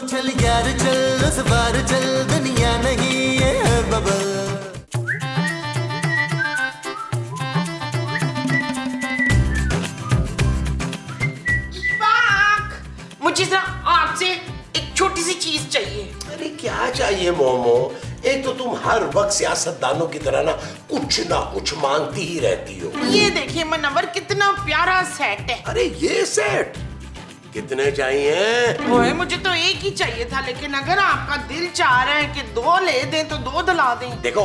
चल यार चल उस बार चल दुनिया नहीं ये है बबल। मुझे जरा आपसे एक छोटी सी चीज चाहिए। अरे क्या चाहिए मोमो? एक तो तुम हर वक्त सियासतदानों की तरह ना कुछ मांगती ही रहती हो। ये देखिए मनवर कितना प्यारा सेट है। अरे ये सेट कितने चाहिए? ओए मुझे तो एक ही चाहिए था, लेकिन अगर आपका दिल चाह रहा है कि दो ले दें तो दो दिला दें। देखो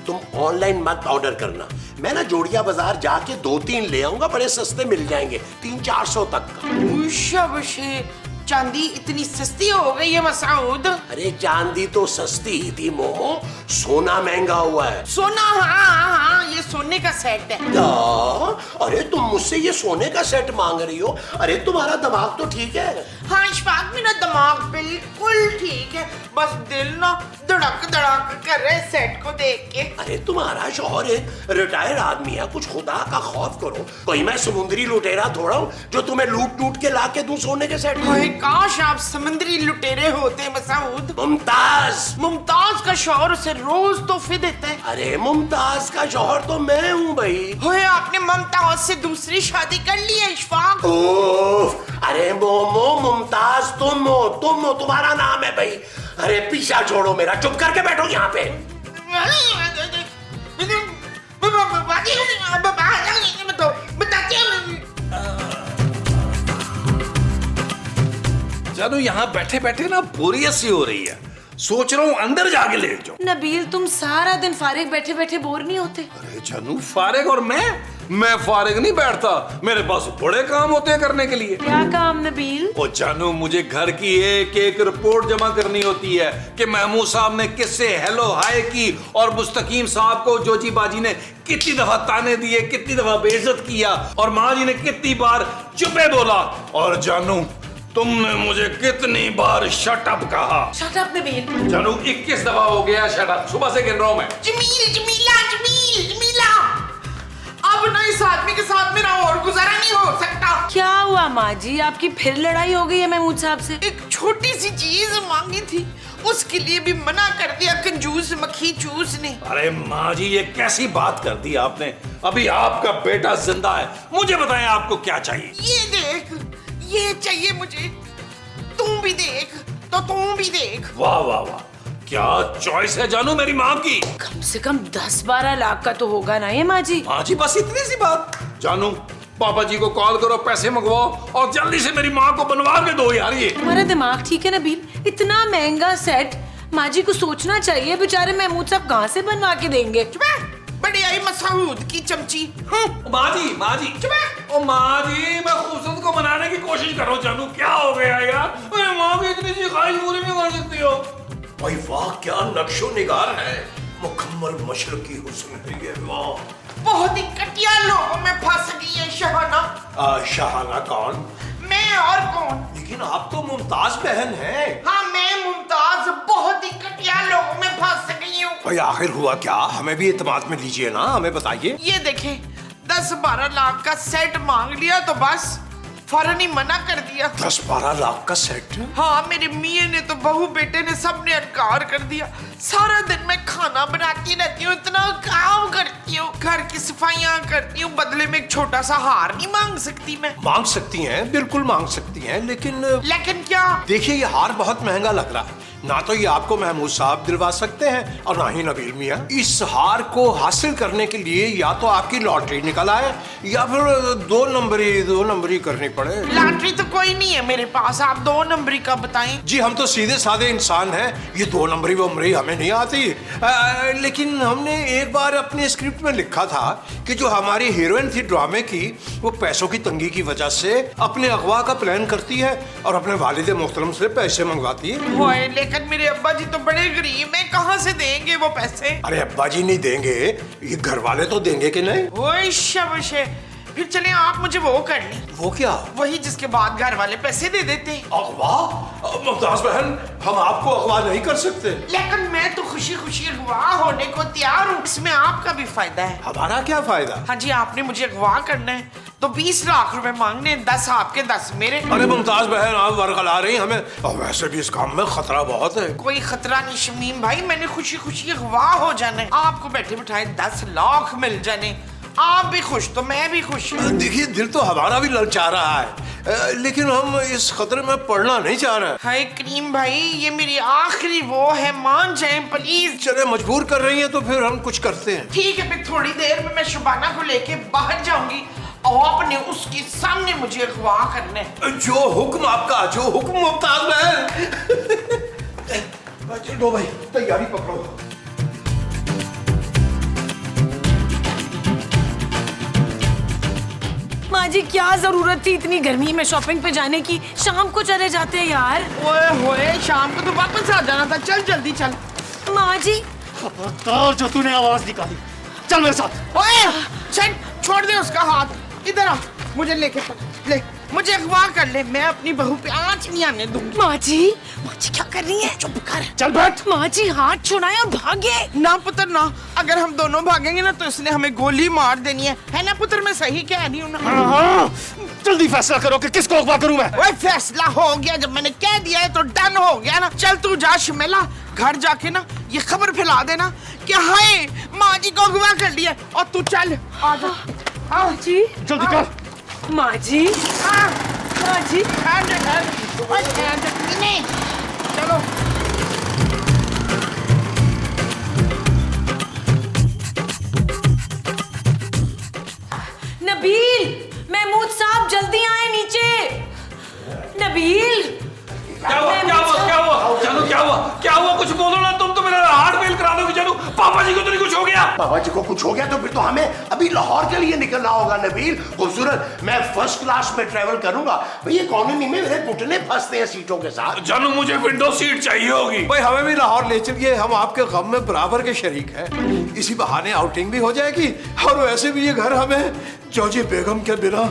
तुम ऑनलाइन मत ऑर्डर करना, मैं ना जोड़िया बाजार जाके 2-3 ले आऊंगा, बड़े सस्ते मिल जाएंगे 300-400 तक का। शाबाशी, चांदी इतनी सस्ती हो गई है मसूद? अरे चांदी तो सस्ती ही थी मोमो, सोना महंगा हुआ है। सोना? हाँ, ये सोने का सेट है। क्या? अरे तुम मुझसे ये सोने का सेट मांग रही हो? अरे तुम्हारा दिमाग तो ठीक है। हाँ इशफाक, मेरा दिमाग बिल्कुल ठीक है, बस दिल ना धड़क धड़क कर रहे सेट को देख के। अरे तुम्हारा शौहर एक रिटायर्ड आदमी है, कुछ खुदा का खौफ करो। कोई मैं समुद्री लुटेरा थोड़ा हूँ जो तुम्हें लूट के ला के दूं सोने के सेट। काश आप समुद्री लुटेरे होते मसूद। मुमताज का शौहर उसे रोज तोहफे देता है। अरे मुमताज का शौहर तो मैं हूँ भाई। होए आपने मुमताज से दूसरी शादी कर ली है इशफाक? अरे मोमो, मुमताज तुम हो, तुम्हारा नाम है भाई। अरे पीछा छोड़ो मेरा, चुप करके बैठो यहाँ पे। जानू यहाँ बैठे बैठे ना बोरियत सी हो रही है, सोच रहा हूँ अंदर जाके लेट जाऊं। नबील तुम सारा दिन फारिग बैठे बैठे बोर नहीं होते? अरे जानू फारिग और मैं फारिग नहीं बैठता, मेरे पास बड़े काम होते हैं करने के लिए। क्या काम नबील? ओ जानू मुझे घर की एक एक रिपोर्ट जमा करनी होती है कि महमूद साहब ने किससे हेलो हाय की और मुस्तकीम साहब को जोजी बाजी ने कितनी दफा ताने दिए, कितनी दफा बेइज्जत किया और माँ जी ने कितनी बार चुपे बोला, और जानू तुमने मुझे कितनी बार शट अप कहा। Shut up Nabeel. जानू 21 दफा हो गया शट अप, सुबह से गिन रहा हूं मैं। जमीला अब ना इस आदमी के साथ मेरा और गुजारा नहीं हो सकता। क्या हुआ माँ जी, आपकी फिर लड़ाई हो गई है महमूद साहब से? एक छोटी सी चीज मांगी थी, उसके लिए भी मना कर दिया कंजूस मक्खी चूस ने। अरे माँ जी ये कैसी बात कर दी आपने, अभी आपका बेटा जिंदा है, मुझे बताएं आपको क्या चाहिए। ये देख, ये चाहिए मुझे, तुम भी देख तो तुम भी देख। वाह वाह वाह, क्या चॉइस है जानू मेरी माँ की। कम से कम 10-12 लाख का तो होगा ना ये माँ जी? माँ जी बस इतनी सी बात। जानू पापा जी को कॉल करो, पैसे मंगवाओ और जल्दी से मेरी माँ को बनवा के दो यार। ये तुम्हारा दिमाग ठीक है नबील? इतना महंगा सेट माँ जी को सोचना चाहिए, बेचारे महमूद साहब कहाँ से बनवा के देंगे? बड़ी आई मसूद की चमची। माँ जी ओ माँ जी, मैं खूबसूरत को मनाने की कोशिश कर रहा हूँ। जानू क्या हो गया यार, मेरी माँ की इतनी सी ख्वाहिश पूरी नहीं कर सकती हो। भाई वाह क्या नक्शो निगार है, मुकम्मल मशरकी हुस्न है ये। वाह बहुत ही घटिया लोगों में फंस गई है शहाना। शहाना कौन? मैं और कौन? लेकिन आप तो मुमताज बहन हैं। हाँ मैं मुमताज बहुत ही घटिया लोगों में फंस गई हूँ। भाई आखिर हुआ क्या, हमें भी एतमाद में लीजिए ना, हमें बताइए। ये देखें 10-12 लाख का सेट मांग लिया तो बस फौरन ही मना कर दिया। 10-12 लाख का सेट? हाँ मेरे मियाँ ने तो बहू बेटे ने सबने इनकार कर दिया। सारा दिन मैं खाना बनाती रहती हूँ, इतना काम करती हूँ, घर की सफाइयाँ करती हूँ, बदले में एक छोटा सा हार नहीं मांग सकती मैं? मांग सकती हैं, बिल्कुल मांग सकती हैं, लेकिन क्या? देखिए ये हार बहुत महंगा लग रहा है, ना तो ये आपको महमूद साहब दिलवा सकते हैं और ना ही नबील मियाँ। इस हार को हासिल करने के लिए या तो आपकी लॉटरी निकल आए या फिर दो नंबरी करनी पड़े। लॉटरी तो कोई नहीं है मेरे पास, आप 2 नंबरी का बताएं। जी हम तो सीधे साधे इंसान हैं, ये 2 नंबरी वंबरी हमें नहीं आती। लेकिन हमने एक बार अपने स्क्रिप्ट में लिखा था कि जो हमारी हीरोइन थी ड्रामे की, वो पैसों की तंगी की वजह से अपने अगवा का प्लान करती है और अपने वालिद मोहतरम से पैसे मंगवाती है। लेकिन मेरे अब्बा जी तो बड़े गरीब हैं, कहाँ से देंगे वो पैसे? अरे अब्बा जी नहीं देंगे, ये घर वाले तो देंगे कि नहीं? ओए शाबाश, फिर चले आप मुझे वो कर लें, वो क्या? वही जिसके बाद घर वाले पैसे दे देते हैं। अगवा? मुमताज बहन, हम आपको अगवा नहीं कर सकते। लेकिन मैं तो खुशी खुशी अगवा होने को तैयार हूँ, इसमें आपका भी फायदा है। हमारा क्या फायदा? हाँ जी, आपने मुझे अगवा करना है तो 20 लाख रुपए मांगने, 10 आपके 10 मेरे। अरे मुमताज बहन, आप वर्गला रही हमें, और वैसे भी इस काम में खतरा बहुत है। कोई खतरा नहीं शमीम भाई, मैंने खुशी खुशी अगवा हो जाना है, आपको बैठे बिठाए 10 लाख मिल जाने, आप भी खुश तो मैं भी खुश। देखिए, दिल तो हमारा भी ललचा रहा है, लेकिन हम इस खतरे में पड़ना नहीं चाह रहे। हाय करीम भाई, ये मेरी आखिरी वो है, मान जाएं प्लीज। चले, मजबूर कर रही हैं तो फिर हम कुछ करते हैं। ठीक है, फिर थोड़ी देर में मैं शुबाना को लेके बाहर जाऊंगी और आपने उसके सामने मुझे अगवा करना है। जो हुक्म आपका, जो हुक्म मुमताज बहन। चलो भाई, तैयारी पकड़ो। माँ जी, क्या जरूरत थी इतनी गर्मी में शॉपिंग पे जाने की? शाम को चले जाते यार। ओए होए, शाम को तो वापस आ जाना था, चल जल्दी चल। माँ जी, खबरदार जो तूने आवाज निकाली, चल मेरे साथ। ओए, चल छोड़ दे उसका हाथ, इधर आ, मुझे लेके चल, ले मुझे अगवा कर ले, मैं अपनी बहू पे आंच नहीं आने दूंगी। माँ जी क्या कर रही है? चुप कर। चल बैठ। माँ जी, हाथ छुड़ाए और भागे। ना पुत्र ना, अगर हम दोनों भागेंगे ना तो इसने हमें गोली मार देनी है ना पुत्र? मैं सही कह रही हूँ ना? हाँ, जल्दी फैसला करो कि किसको अगवा करूं मैं। ओए, फैसला हो गया, जब मैंने कह दिया है तो डन हो गया ना। चल तू जा शमेला, घर जाके ना ये खबर फैला देना कि हाय माँ जी को अगवा कर लिया, और तू चल आ जा। माँ जी, जल्दी कर। माँ जी, माँ जी, चलो। नबील, महमूद साहब जल्दी आए नीचे। नबील, क्या हुआ जानू, क्या हुआ? कुछ बोलो ना, तुम तो मेरा हार्ट फेल करा दोगे जानू। पापा जी को तो नहीं कुछ हो गया? पापा जी को कुछ हो गया तो फिर तो हमें अभी लाहौर के लिए निकलना होगा नबील। खूबसूरत, मैं फर्स्ट क्लास में ट्रेवल करूंगा। भैया इकोनॉमी में मेरे घुटने फंसते हैं सीटों के साथ। जानू, मुझे विंडो सीट चाहिए होगी। भाई, हमें भी लाहौर ले चलिए, हम आपके गम में बराबर के शरीक हैं। इसी बहाने आउटिंग भी हो जाएगी, और वैसे भी ये घर हमें जॉजी बेगम के बिना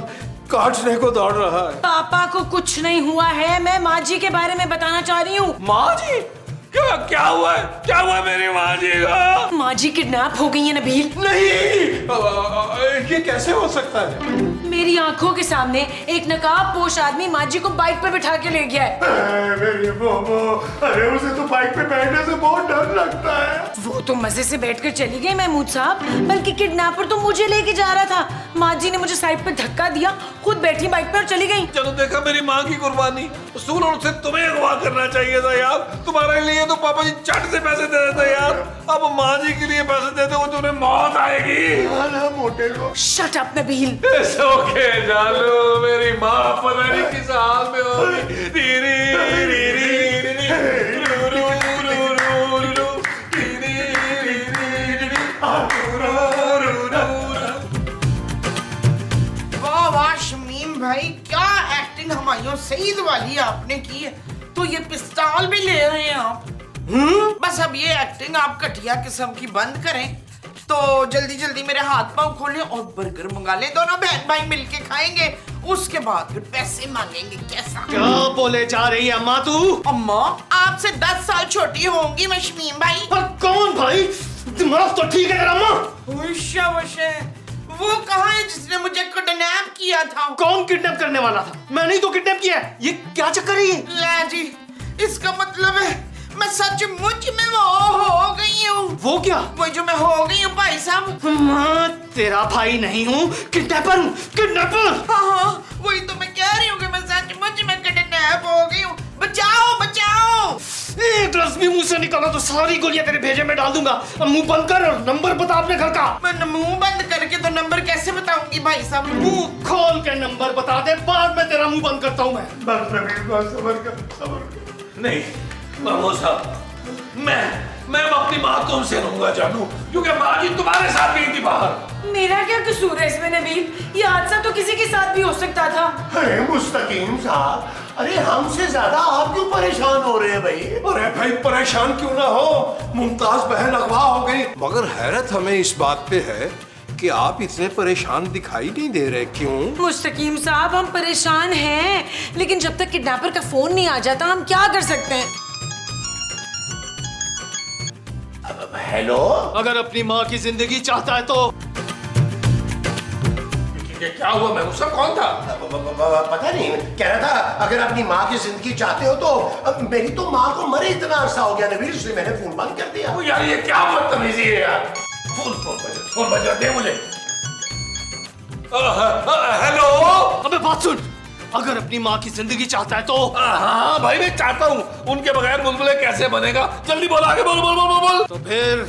काटने को दौड़ रहा है। पापा को कुछ नहीं हुआ है, मैं माँ जी के बारे में बताना चाह रही हूँ। माँ जी? क्या हुआ है? क्या हुआ मेरी माँ जी का? माँ जी किडनैप हो गई है नबील। नहीं, ये कैसे हो सकता है? मेरी आंखों के सामने एक नकाब पोश आदमी माँ जी को बाइक पे बिठा के ले गया है। मेरी मोमो, अरे उसे तो बाइक पे बैठने से बहुत डर लगता है। वो तो मजे से बैठकर चली गई महमूद साहब, बल्कि किडनैपर तो मुझे लेके जा रहा था। माँ जी ने मुझे साइड पे धक्का दिया, खुद बैठी बाइक पे और चली गई। चलो, देखा मेरी माँ की कुर्बानी। सुन, उनसे तुम्हें अगवा करना चाहिए था यार। तुम्हारे लिए तो पापा जी झट से पैसे दे देते यार। अब माँ जी के लिए पैसे देते हो तो उन्हें मौत आएगी। मोटे को शट अप नबील। ओके जानो, मेरी माँ पता नहीं किस हाल में होगी। वाह वाह शमीम भाई, क्या एक्टिंग हमायूं सईद वाली आपने की है। तो ये पिस्तौल भी ले रहे हैं आप? बस अब ये एक्टिंग आप घटिया किस्म की बंद करें तो जल्दी जल्दी मेरे हाथ पांव खोलें और बर्गर मंगा लें, दोनों बहन भाई मिलके खाएंगे, उसके बाद फिर पैसे मांगेंगे। कैसा? क्या बोले जा रही है अम्मा तू? अम्मा, आपसे 10 साल छोटी होंगी मैं शमीम भाई। पर कौन भाई? दिमाग तो ठीक है अम्मा। वो कहाँ है जिसने मुझे किडनैप किया था? कौन किडनैप करने वाला था? मैंने ही तो किडनैप किया है। ये क्या चक्कर है ये? ला जी, इसका मतलब है मैं सचमुच में वो हो गई हूँ। वो क्या? वो जो मैं हो गई हूँ भाई साहब। मैं तेरा भाई नहीं हूँ, किडनैपर हूँ, किडनैपर। हाँ, वही तो मैं कह रही हूँ कि मैं सचमुच में किडनैप हो गई हूँ। बचाओ बचाओ। एक लफ्ज भी मुंह से निकाला तो सारी गोलियां तेरे भेजे में डाल दूंगा। अब मुंह बंद कर और नंबर बता अपने घर का। मैं मुंह बंद करके तो नंबर कैसे बताऊंगी भाई साहब? मुंह खोल के नंबर बता दे, बाद में तेरा मुंह बंद करता हूँ मैं। बस नबील, बस सबर कर। नहीं मामू साहब, मैं अपनी माँ तुमसे रहूंगा जानू, क्योंकि माँ जी तुम्हारे साथ गई थी बाहर। मेरा क्या कसूर है इसमें नबील? ये हादसा तो किसी के साथ भी हो सकता था। अरे मुस्तकीम साहब, अरे हमसे ज्यादा आप क्यों परेशान हो रहे हैं भाई? अरे भाई, परेशान क्यों ना हो, मुमताज बहन अगवा हो गई। मगर हैरत हमें इस बात पे है कि आप इतने परेशान दिखाई नहीं दे रहे, क्यों? मुस्तकीम साहब, हम परेशान हैं, लेकिन जब तक किडनैपर का फोन नहीं आ जाता हम क्या कर सकते हैं? हेलो, अगर अपनी माँ की जिंदगी चाहता है तो क्या हुआ महमूद साहब, कौन था? पता नहीं, कह रहा था अगर अपनी माँ की जिंदगी चाहते हो तो मेरी तो माँ को मरे इतना अरसा हो गया नबील, इसलिए मैंने फोन बंद कर दिया। यार ये क्या बदतमीजी है यार। फोन बजा दे मुझे। हेलो। अबे बात सुन, अगर अपनी माँ की जिंदगी चाहता है तो हाँ भाई मैं चाहता हूँ, उनके बगैर बुलबुले कैसे बनेगा? जल्दी बोल, आगे बोल बोल बोल बोल बोल। तो फिर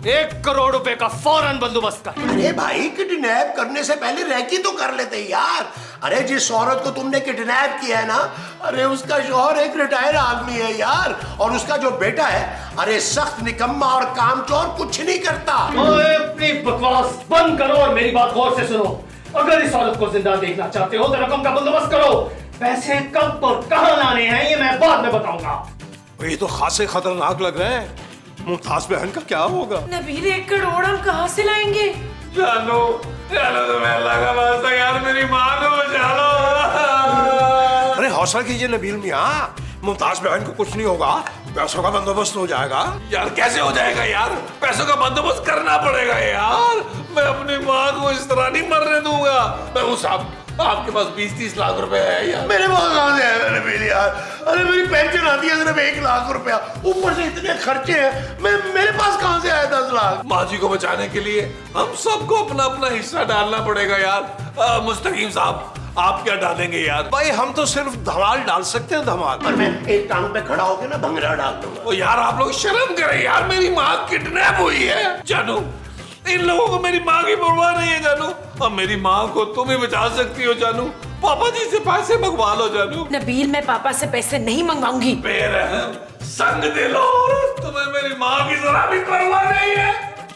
1 करोड़ रुपए का फौरन बंदोबस्त कर। अरे भाई, किडनैप करने से पहले रैकी तो कर लेते यार। अरे जिस औरत को तुमने किडनैप किया है ना, अरे उसका शौहर एक रिटायर आदमी है यार, और उसका जो बेटा है, अरे सख्त निकम्मा और कामचोर, कुछ नहीं करता। ओए, अपनी बकवास बंद करो और मेरी बात गौर से सुनो। अगर इस औरत को जिंदा देखना चाहते हो तो रकम का बंदोबस्त करो। पैसे कब और कहां लाने हैं ये मैं बाद में बताऊंगा। ये तो खासे खतरनाक लग रहे हैं। मुमताज बहन का क्या होगा? नबील, 1 करोड़ हम कहाँ से लाएंगे? जानो जानो तो मैं अल्लाह का वास्ता यार मेरी माँ को बचा लो। अरे हौसला कीजिए नबील मियाँ, मुमताज बहन को कुछ नहीं होगा, पैसों का बंदोबस्त हो जाएगा। यार कैसे हो जाएगा यार? पैसों का बंदोबस्त करना पड़ेगा यार। मैं अपनी माँ को इस तरह नहीं मरने दूंगा। मैं उस आपके पास 20-30 लाख रुपए है यार। मेरे पास कहां से है नबील यार? अरे मेरी पेंशन आती है सिर्फ 1 लाख रुपया, ऊपर से इतने खर्चे हैं, मेरे पास कहां से आया 10 लाख? माँ जी को बचाने के लिए हम सबको अपना अपना हिस्सा डालना पड़ेगा यार। मुस्तकीम साहब, आप क्या डालेंगे यार? भाई हम तो सिर्फ धमाल डाल सकते हैं, धमाल। और मैं एक टांग पे खड़ा होकर ना भंगड़ा डाल दूंगा। ओ यार आप लोग शर्म करें यार, मेरी माँ किडनैप हुई है जानू। इन लोगों को मेरी माँ की परवाह नहीं है जानू। अब मेरी माँ को तुम ही बचा सकती हो जानू। पापा जी से पैसे मंगवा लो जानू। नबील, मैं पापा से पैसे नहीं मंगवाऊंगी। बेरहम संग दिल औरत, तुम्हें मेरी माँ की जरा भी परवाह नहीं है।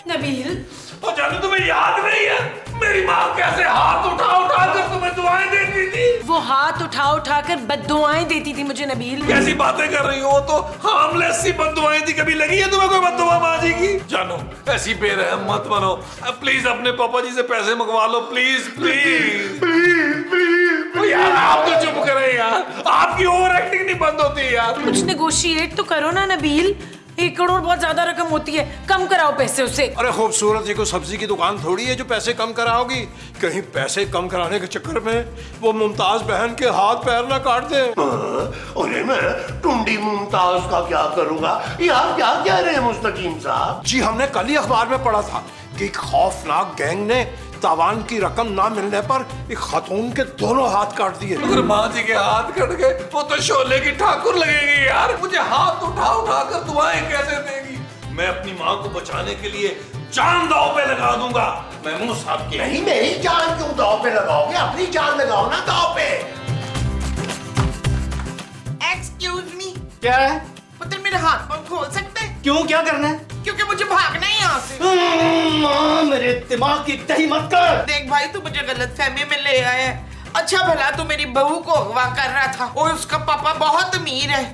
नबील, और जानू तुम्हें याद नहीं है मेरी माँ कैसे हाथ उठा उठा कर तुम्हें दुआएं देती थी? वो हाथ उठा उठा कर बद्दुआएं देती थी मुझे। नबील, कैसी बातें कर रही हो? तो हार्मलेस सी बद्दुआएं थी। कभी लगी है तुम्हें कोई बद्दुआ माँ जी की? जानो ऐसी बेरहम मत बनो। प्लीज अपने पापा जी से पैसे मंगवा लो, प्लीज प्लीज प्लीज प्लीज। यार आप तो चुप करें यार, आपकी ओवर एक्टिंग नहीं बंद होती यार। कुछ नेगोशिएट तो करो ना नबील। 1 करोड़ बहुत ज्यादा रकम होती है, कम कराओ पैसे उससे। अरे खूबसूरत जी को सब्जी की दुकान थोड़ी है जो पैसे कम कराओगी। कहीं पैसे कम कराने के चक्कर में वो मुमताज बहन के हाथ पैर ना काट दे। अरे मैं टुंडी मुमताज का क्या करूंगा? ये आप क्या कह रहे हैं मुस्तकीम साहब? जी हमने कल ही अखबार में पढ़ा था कि एक खौफनाक गैंग ने तावान की रकम ना मिलने पर एक खातून के दोनों हाथ काट दिए। अगर माँ जी के हाथ कट गए वो तो शोले की ठाकुर लगेगी यार। मुझे हाथ उठा उठा कर दुआएं कैसे देगी? मैं अपनी माँ को बचाने के लिए जान दांव पे लगा दूंगा। महमूद साहब की नहीं, मेरी जान क्यों दांव पे लगाओगे? अपनी जान लगाओ ना दांव पे। एक्सक्यूज मी, क्या है? पुत्र मेरे हाथ पर खोल सकते हैं? क्यों, क्या करना है? क्योंकि मुझे भागना है यहाँ से। माँ, मेरे दिमाग की दही मत कर। देख भाई, तू मुझे गलत फहमी में ले आया है। अच्छा भला तू मेरी बहू को अगवा कर रहा था और उसका पापा बहुत अमीर है।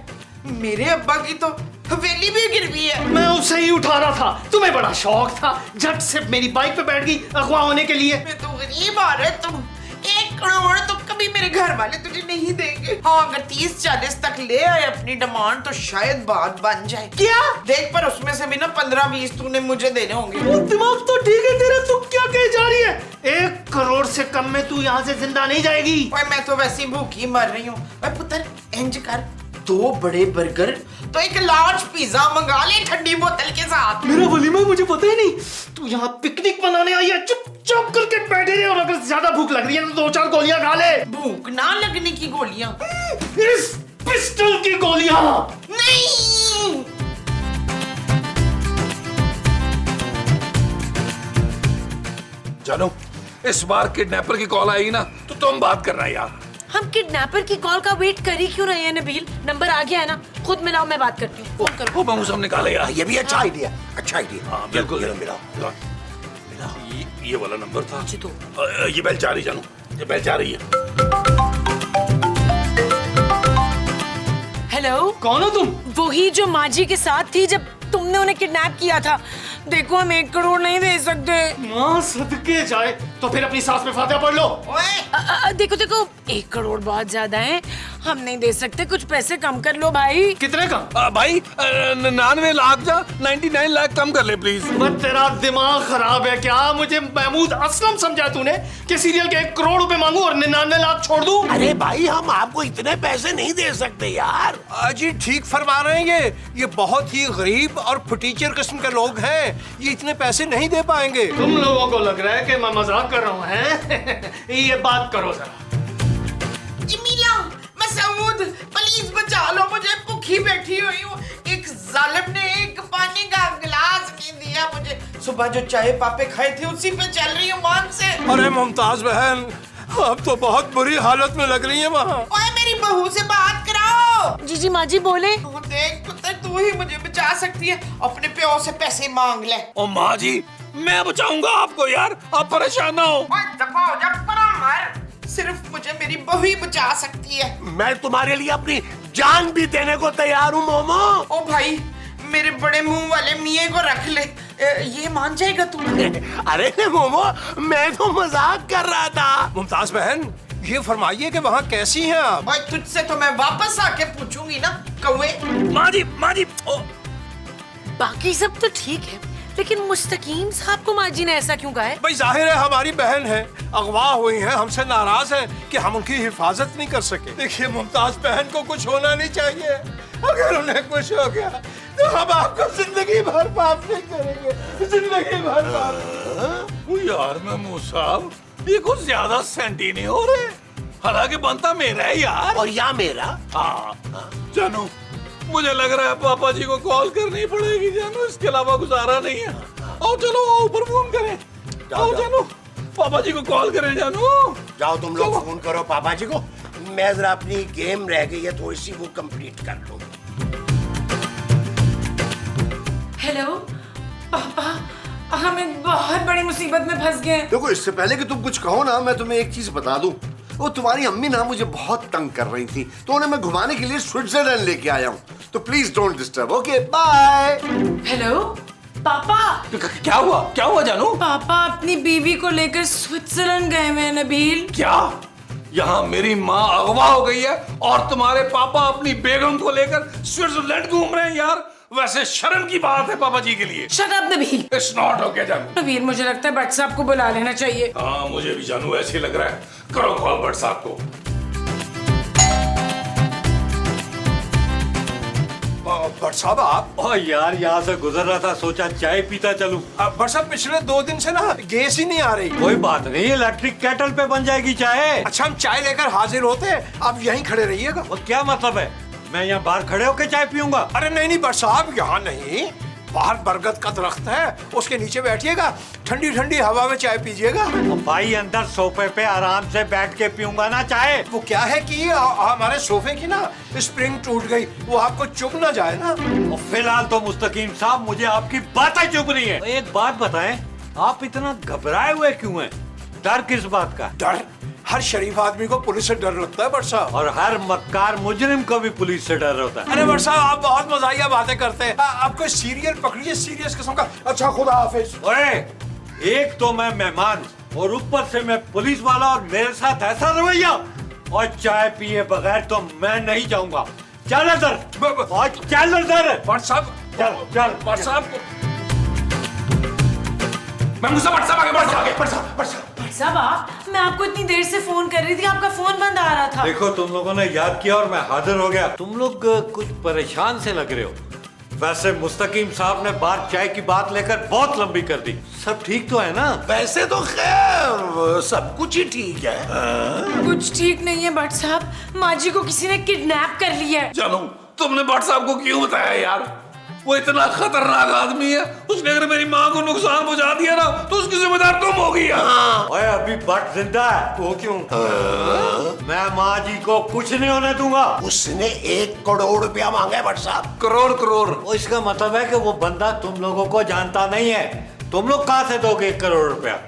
मेरे अब्बा की तो हवेली भी गिरवी है। मैं उसे ही उठा रहा था, तुम्हें बड़ा शौक था, झट से मेरी बाइक पे बैठ गई अगवा होने के लिए। मैं तो गरीब औरत तुम 1 करोड़ तो कभी मेरे घर वाले तुझे नहीं देंगे। हाँ, अगर 30-40 तक ले आए अपनी डिमांड तो शायद बात बन जाए। क्या देख, पर उसमें से भी ना 15-20 तूने मुझे देने होंगे। वो दिमाग तो ठीक है तेरा, तू क्या कहे जा रही है? 1 करोड़ से कम में तू यहाँ से जिंदा नहीं जाएगी। ओए मैं तो वैसे ही भूखी मर रही हूँ। ओए पुत्र, इंज कर, 2 बड़े बर्गर तो 1 लार्ज पिज्जा मंगा ले ठंडी बोतल के साथ। मेरा वलीमा मुझे पता ही नहीं। तू यहाँ पिकनिक मनाने आई है, चुपचाप करके बैठे रहे, और अगर ज्यादा भूख लग रही है तो 2-4 गोलियां खा ले। भूख ना लगने की गोलियां? इस पिस्टल की गोलियां। नहीं, जानो इस बार किडनैपर की कॉल आएगी ना तो तुम बात करना यार। हम किडनैपर की कॉल का वेट कर ही क्यों रहे हैं नबील? नंबर आ गया है ना, खुद मिलाओ, मैं बात करती हूँ। फोन करो। वो महमूद साहब निकाले यार। ये भी अच्छा आइडिया, अच्छा आइडिया। हाँ बिल्कुल। मिलाओ। ये वाला नंबर था। जी तो ये बेल जा रही जानू, ये बेल जा रही है। हेलो, कौन हो तुम? वही जो माँ जी के साथ थी जब तुमने उन्हें किडनैप किया था। देखो हम 1 करोड़ नहीं दे सकते। माँ सदके जाए तो फिर अपनी सास में फातिहा पढ़ लो। ओए देखो देखो 1 करोड़ बहुत ज्यादा है, हम नहीं दे सकते, कुछ पैसे कम कर लो भाई। कितने का? भाई 99 लाख जा, 99 लाख कम कर ले प्लीज। मत तेरा दिमाग खराब है क्या? मुझे महमूद असलम समझा तूने कि सीरियल के 1 करोड़ रुपए मांगू और 99 लाख छोड़ दूं? अरे भाई हम आपको इतने पैसे नहीं दे सकते यार। जी ठीक फरमा रहे हैं, ये बहुत ही गरीब और फटीचर किस्म के लोग हैं, ये इतने पैसे नहीं दे पाएंगे। तुम लोगों को लग रहा है कि मैं मजाक कर रहा हूँ हैं? ये बात करो जरा। जमीला, मसूद, प्लीज बचा लो मुझे, भूखी बैठी हुई हूँ। एक जालिम ने एक पानी का गिलास नहीं दिया मुझे। सुबह जो चाय पापे खाए थे उसी पे चल रही हूँ मान से। अरे मुमताज बहन, आप तो बहुत बुरी हालत में लग रही है वहाँ। ओए मेरी बहू से बात कराओ। जी माँ जी बोले। तू देख पुत्र, तू ही मुझे बचा सकती है, अपने प्यो से पैसे मांग ले। ओ माँ जी, मैं बचाऊंगा आपको यार, आप परेशान ना हो। ओए दफा हो जा, परा मार। सिर्फ मुझे मेरी बहू ही बचा सकती है। मैं तुम्हारे लिए अपनी जान भी देने को तैयार हूँ मोमो। ओ भाई, मेरे बड़े मुंह वाले मियाँ को रख ले, ये मान जाएगा तू? अरे मोमो, मैं तो मजाक कर रहा था। मुमताज बहन, ये फरमाइए कि वहाँ कैसी हैं आप? ओए तुझसे तो मैं वापस आके पूछूंगी ना कौवे। माँ जी बाकी सब तो ठीक है, लेकिन मुस्तकीम साहब को माँ जी ने ऐसा क्यों कहा है? भाई जाहिर है हमारी बहन है, अगवा हुई है, हमसे नाराज है कि हम उनकी हिफाजत नहीं कर सके। देखिए मुमताज बहन को कुछ होना नहीं चाहिए, अगर उन्हें कुछ हो गया तो हम आपको जिंदगी भर माफ नहीं करेंगे, जिंदगी भर माफ। यार महमूद साहब, ये कुछ ज्यादा सेंटी नहीं हो रहे, हालांकि बनता मेरा है यार। और या मेरा। हाँ जानू, मुझे लग रहा है पापा जी को कॉल करनी पड़ेगी जानू, इसके अलावा गुजारा नहीं है। आओ चलो ऊपर फोन करें। आओ जानू, पापा जी को कॉल करें जानू। जाओ तुम लोग फोन करो पापा जी को, मैं जरा अपनी गेम रह गई है थोड़ी सी, वो कंप्लीट कर लूं। हेलो पापा, हम एक बहुत बड़ी मुसीबत में फंस गए। देखो, इससे पहले कि तुम कुछ कहो ना, मैं तुम्हें एक चीज बता दूं। वो तुम्हारी अम्मी ना मुझे बहुत तंग कर रही थी, तो उन्हें मैं घुमाने के लिए स्विट्जरलैंड लेके आया हूँ, तो please don't disturb. Okay bye. Hello papa. क्या हुआ जानू? पापा अपनी बीवी को लेकर स्विट्जरलैंड गए हुए हैं नबील। क्या यहाँ मेरी माँ अगवा हो गई है और तुम्हारे पापा अपनी बेगम को लेकर स्विट्जरलैंड घूम रहे हैं? यार वैसे शर्म की बात है पापा जी के लिए। Shut up Nabeel. It's not okay जानू। नबील, मुझे लगता है भट्ट साहब को बुला लेना चाहिए। हाँ मुझे भी जानू ऐसे ही लग रहा है, करो कॉल भट्ट साहब को। भट्ट साहब आप? यार यहाँ से गुजर रहा था, सोचा चाय पीता चलूं। भट्ट साहब पिछले 2 दिन से ना गैस ही नहीं आ रही। कोई बात नहीं, इलेक्ट्रिक केटल पे बन जाएगी चाय। अच्छा हम चाय लेकर हाजिर होते हैं, आप यहीं खड़े रहिएगा। वो क्या मतलब है, मैं यहाँ बाहर खड़े होकर चाय पीऊंगा? अरे नहीं भट्ट साहब, यहाँ नहीं, बाहर बरगद का दरख्त है, उसके नीचे बैठिएगा, ठंडी ठंडी हवा में चाय पीजिएगा। भाई अंदर सोफे पे आराम से बैठ के पीऊंगा ना चाय। वो क्या है कि हमारे सोफे की ना स्प्रिंग टूट गई, वो आपको चुभ ना जाए ना। और फिलहाल तो मुस्तकीम साहब मुझे आपकी बातें चुभ रही है। एक बात बताएं, आप इतना घबराए हुए क्यों हैं? डर किस बात का? डर? हर शरीफ आदमी को पुलिस से डर लगता है भट्ट साहब। और हर मक्कार मुजरिम को भी पुलिस से डर होता है। अरे भट्ट साहब आप बहुत मजाहिया बातें करते हैं, आपको सीरियल पकड़िए, सीरियस किस्म का। अच्छा खुदा हाफिज। ओए, एक तो मैं मेहमान और ऊपर से मैं पुलिस वाला, और मेरे साथ ऐसा रवैया, और चाय पिए बगैर तो मैं नहीं जाऊंगा। चल इधर, चल इधर। भट्ट साहब चल चल भट्ट साहब महमूद साहब, भट्ट साहब आगे, भट्ट साहब आगे, भट्ट साहब, भट्ट साहब। भट्ट साहब आप, मैं आपको इतनी देर से फोन कर रही थी, आपका फोन बंद आ रहा था। देखो, तुम लोगों ने याद किया और मैं हाजिर हो गया। तुम लोग कुछ परेशान से लग रहे हो। वैसे मुस्तकीम साहब ने बात चाय की बात लेकर बहुत लंबी कर दी। सब ठीक तो है ना? वैसे तो खैर सब कुछ ही ठीक है। कुछ ठीक नहीं है भट्ट साहब, माँ जी को किसी ने किडनैप कर लिया है। जानू, तुमने भट्ट साहब को क्यों बताया यार? वो इतना खतरनाक आदमी है, उसने अगर मेरी माँ को नुकसान पहुंचा दिया ना तो उसकी जिम्मेदार तुम होगी यार। ओए, अभी भट्ट जिंदा है। वो क्यों? मैं माँ जी को कुछ नहीं होने दूंगा। उसने 1 करोड़ रुपया मांगा है भट्ट साहब। करोड़? वो इसका मतलब है कि वो बंदा तुम लोगों को जानता नहीं है। तुम लोग कहाँ से दोगे 1 करोड़ रुपया?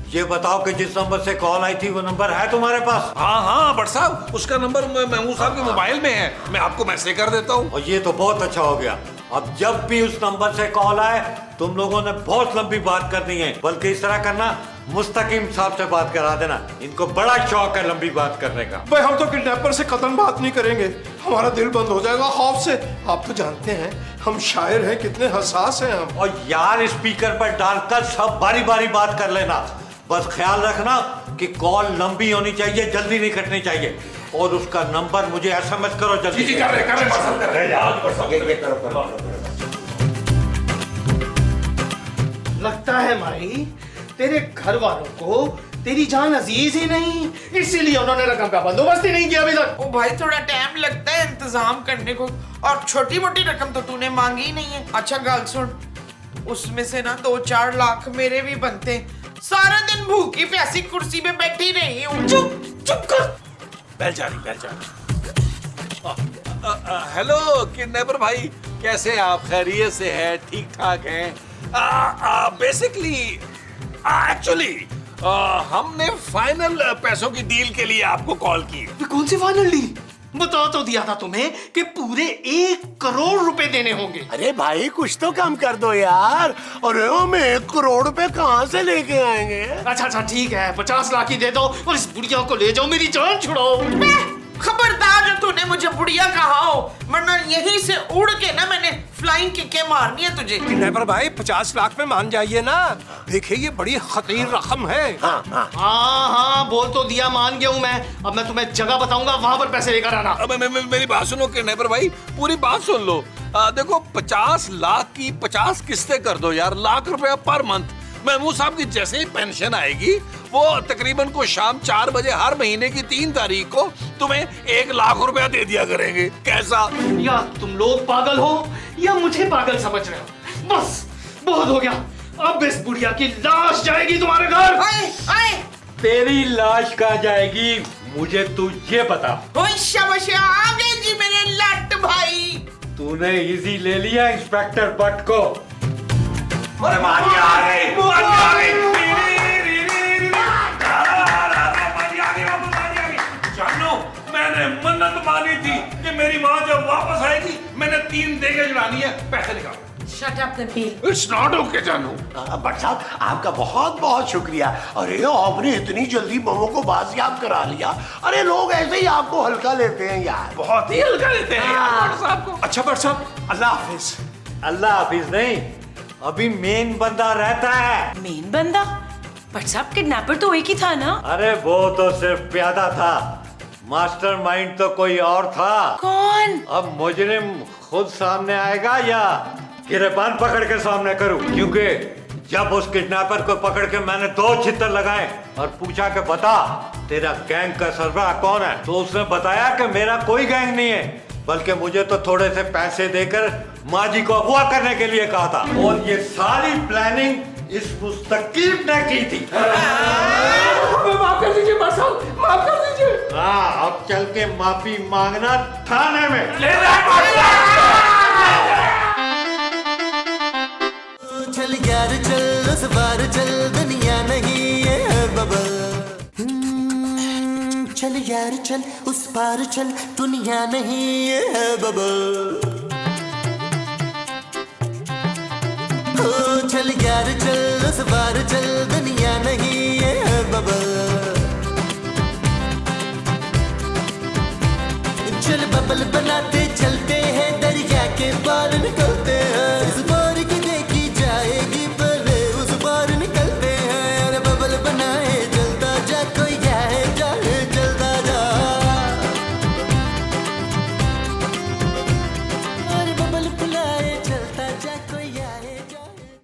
ये बताओ कि जिस नंबर से कॉल आई थी वो नंबर है तुम्हारे पास? हाँ भट्ट साहब, उसका नंबर महमूद साहब के मोबाइल में है, मैं आपको मैसेज कर देता हूँ। और ये तो बहुत अच्छा हो गया। अब जब भी उस नंबर से कॉल आए तुम लोगों ने बहुत लंबी बात करनी है, बल्कि इस तरह करना, मुस्तकीम साहब से बात करा देना, इनको बड़ा शौक है लंबी बात करने का। भाई हम तो किडनैपर से कतई बात नहीं करेंगे, हमारा दिल बंद हो जाएगा खौफ से। आप तो जानते हैं हम शायर हैं, कितने हसास हैं हम। और यार स्पीकर पर डालकर सब बारी बारी बात कर लेना, बस ख्याल रखना कि कॉल लंबी होनी चाहिए, जल्दी नहीं कटनी चाहिए। और उसका नंबर मुझे SMS करो जल्दी। जी कर रहे लगता है माही तेरे घर वालों को तेरी जान अजीज ही नहीं, इसीलिए उन्होंने रकम का बंदोबस्त ही नहीं किया अभी तक। ओ भाई थोड़ा टाइम लगता है इंतजाम करने को, और छोटी मोटी रकम तो तूने मांगी ही नहीं है। अच्छा गाल सुन, उसमें से ना 2-4 लाख मेरे भी बनते हैं। सारा दिन भूखी प्यासी कुर्सी पे बैठी रही हूँ। चुप कर। बैल जा रही। हेलो किडनैपर भाई, कैसे आप? खैरियत से हैं? ठीक ठाक हैं? बेसिकली एक्चुअली हमने फाइनल पैसों की डील के लिए आपको कॉल की। कौन सी फाइनल डील? बता तो दिया था तुम्हें कि पूरे 1 करोड़ रुपए देने होंगे। अरे भाई कुछ तो कम कर दो यार। अरे हम 1 करोड़ रुपए कहाँ से लेके आएंगे? अच्छा ठीक है, 50 लाख ही दे दो और इस बुढ़िया को ले जाओ, मेरी जान छुड़ाओ। खबरदार जो तूने मुझे बुढ़िया कहा हो, वरना यहीं से उड़ के ना मैंने फ्लाइंग किकें मारनी है तुझे। किडनैपर भाई 50 लाख में मान जाइए ना, देखिए ये बड़ी खतीर रकम है। हाँ बोल तो दिया, मान गया हूँ मैं। अब मैं तुम्हें जगह बताऊंगा, वहां पर पैसे लेकर आना। अब मेरी बात सुनो किडनैपर भाई, पूरी बात सुन लो। देखो 50 लाख की 50 किस्तें कर दो यार, लाख रुपया पर मंथ। महमूद साहब की जैसे ही पेंशन आएगी वो तकरीबन को शाम 4 बजे हर महीने की 3 तारीख को तुम्हें 1 लाख रुपया दे दिया करेंगे। कैसा? या तुम लोग पागल हो या मुझे पागल समझ रहे हो? बस बहुत हो गया, अब इस बुढ़िया की लाश जाएगी तुम्हारे घर। आए तेरी लाश कहाँ जाएगी मुझे तू ये बता। ओए शाबाश, आ गए जी मेरे लट भाई। तूने इजी ले लिया इंस्पेक्टर भट्ट को। अरे मारी आ गई। जानो मैंने मन्नत मानी थी कि मेरी माँ जब वापस आएगी मैंने 3 देगे जुड़ानी है। पैसे निकालो। Shut up Nabeel. It's not okay जानू। भट्ट साहब आपका बहुत बहुत शुक्रिया। अरे आपने इतनी जल्दी मोमो को बाजियाब करा लिया। अरे लोग ऐसे ही आपको हल्का लेते हैं यार, बहुत ही हल्का लेते हैं यार भट्ट साहब को। अच्छा भट्ट साहब, अल्लाह हाफिज। अल्लाह हाफिज नहीं, अभी मेन बंदा रहता है। मेन बंदा? बट साहब किडनैपर तो एक ही था ना? अरे वो तो सिर्फ प्यादा था, मास्टरमाइंड तो कोई और था। कौन? अब मुजरिम खुद सामने आएगा या गिरबान पकड़ के सामने करूं? क्योंकि जब उस किडनैपर को पकड़ के मैंने 2 छितर लगाए और पूछा कि बता तेरा गैंग का सरबराह कौन है, तो उसने बताया कि मेरा कोई गैंग नहीं है, बल्कि मुझे तो थोड़े से पैसे देकर माँ जी को अगवा करने के लिए कहा था। और ये सारी प्लानिंग इस मुस्तकीम ने की थी। माफ कर दीजिए बस साहब, माफ कर दीजिए। हाँ, अब चल के माफी मांगना थाने में। चल यार चल उस बार चल, दुनिया नहीं ये बबल। चल यार चल उस पार चल, दुनिया नहीं ये बबल। चल यार चल उस बार चल, दुनिया नहीं ये बबल। चल बबल बनाते चलते